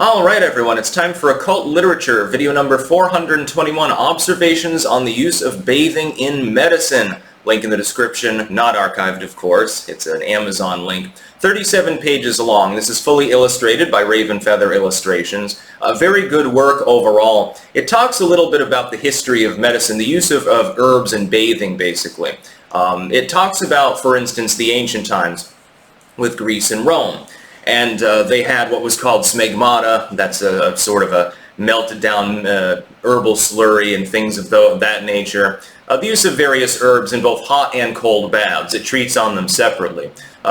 Alright everyone, it's time for Occult Literature, video number 421, Observations on the Use of Bathing in Medicine. Link in the description, not archived of course, it's an Amazon link. 37 pages long. This is fully illustrated by Raven Feather Illustrations. A very good work overall. It talks a little bit about the history of medicine, the use of herbs and bathing basically. It talks about, for instance, the ancient times with Greece and Rome. And they had what was called smegmata. That's a sort of a melted down herbal slurry and things of that nature. The use of various herbs in both hot and cold baths. It treats on them separately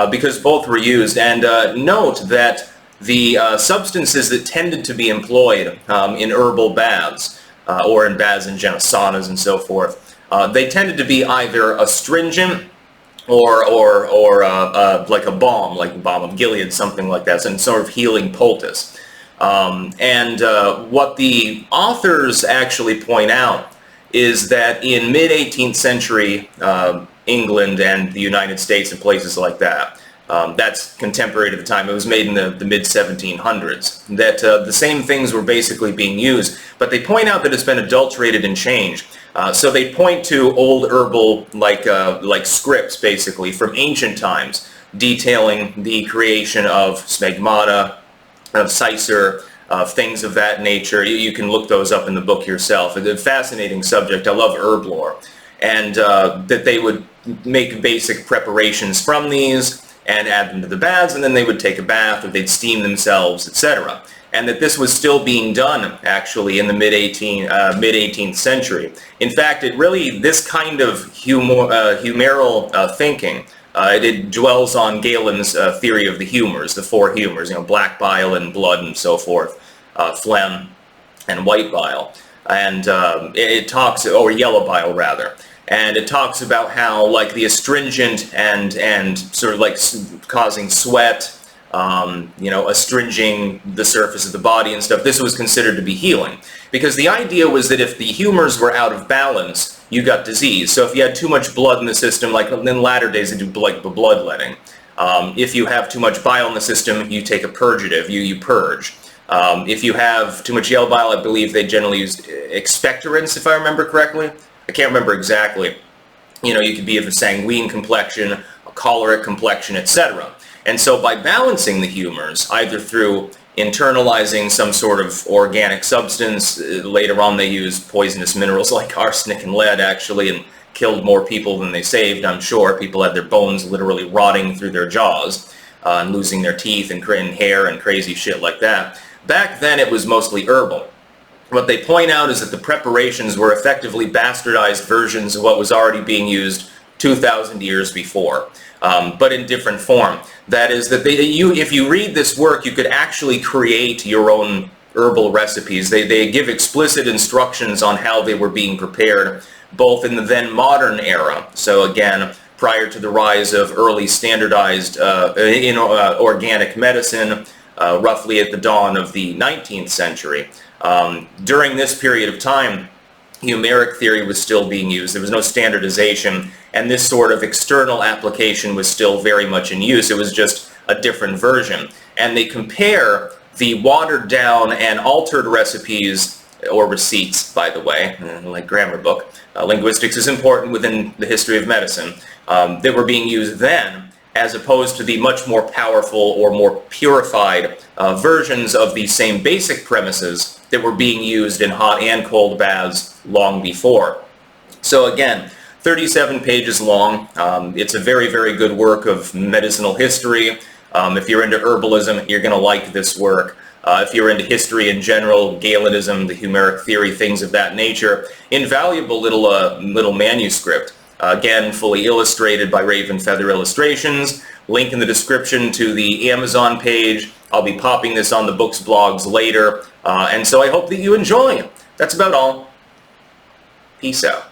because both were used. And note that the substances that tended to be employed in herbal baths or in baths in general, saunas and so forth, they tended to be either astringent or like a balm, like the balm of Gilead, something like that, some sort of healing poultice. What the authors actually point out is that in mid-18th century England and the United States and places like that, that's contemporary to the time, it was made in the mid-1700s, that the same things were basically being used, but they point out that it's been adulterated and changed. So they point to old herbal like scripts basically from ancient times detailing the creation of smegmata, of cicer, things of that nature. You can look those up in the book yourself. It's a fascinating subject. I love herb lore. And that they would make basic preparations from these and add them to the baths, and then they would take a bath or they'd steam themselves, etc. And that this was still being done actually in the mid-18th century. In fact, this kind of humoral thinking, it dwells on Galen's theory of the humors, the four humors, black bile and blood and so forth, phlegm and white bile. And it talks, or yellow bile rather. And it talks about how like the astringent and sort of like causing sweat, astringing the surface of the body and stuff, this was considered to be healing. Because the idea was that if the humors were out of balance, you got disease. So if you had too much blood in the system, like in latter days they do like bloodletting. If you have too much bile in the system, you take a purgative, you purge. If you have too much yellow bile, I believe they generally use expectorants, if I remember correctly. I can't remember exactly. You could be of a sanguine complexion, a choleric complexion, etc. And so by balancing the humors, either through internalizing some sort of organic substance, later on they used poisonous minerals like arsenic and lead actually, and killed more people than they saved, I'm sure. People had their bones literally rotting through their jaws and losing their teeth and hair and crazy shit like that. Back then it was mostly herbal. What they point out is that the preparations were effectively bastardized versions of what was already being used 2,000 years before, but in different form. That is that if you read this work, you could actually create your own herbal recipes. They give explicit instructions on how they were being prepared, both in the then modern era, so again, prior to the rise of early standardized organic medicine, roughly at the dawn of the 19th century. During this period of time, numeric theory was still being used. There was no standardization, and this sort of external application was still very much in use. It was just a different version. And they compare the watered down and altered recipes, or receipts, by the way, like grammar book. Linguistics is important within the history of medicine. That were being used then, as opposed to the much more powerful or more purified versions of the same basic premises that were being used in hot and cold baths long before. So again, 37 pages long. It's a very, very good work of medicinal history. If you're into herbalism, you're going to like this work. If you're into history in general, Galenism, the Homeric theory, things of that nature, invaluable little manuscript. Again, fully illustrated by Raven Feather Illustrations. Link in the description to the Amazon page. I'll be popping this on the book's blogs later. And so I hope that you enjoy. That's about all. Peace out.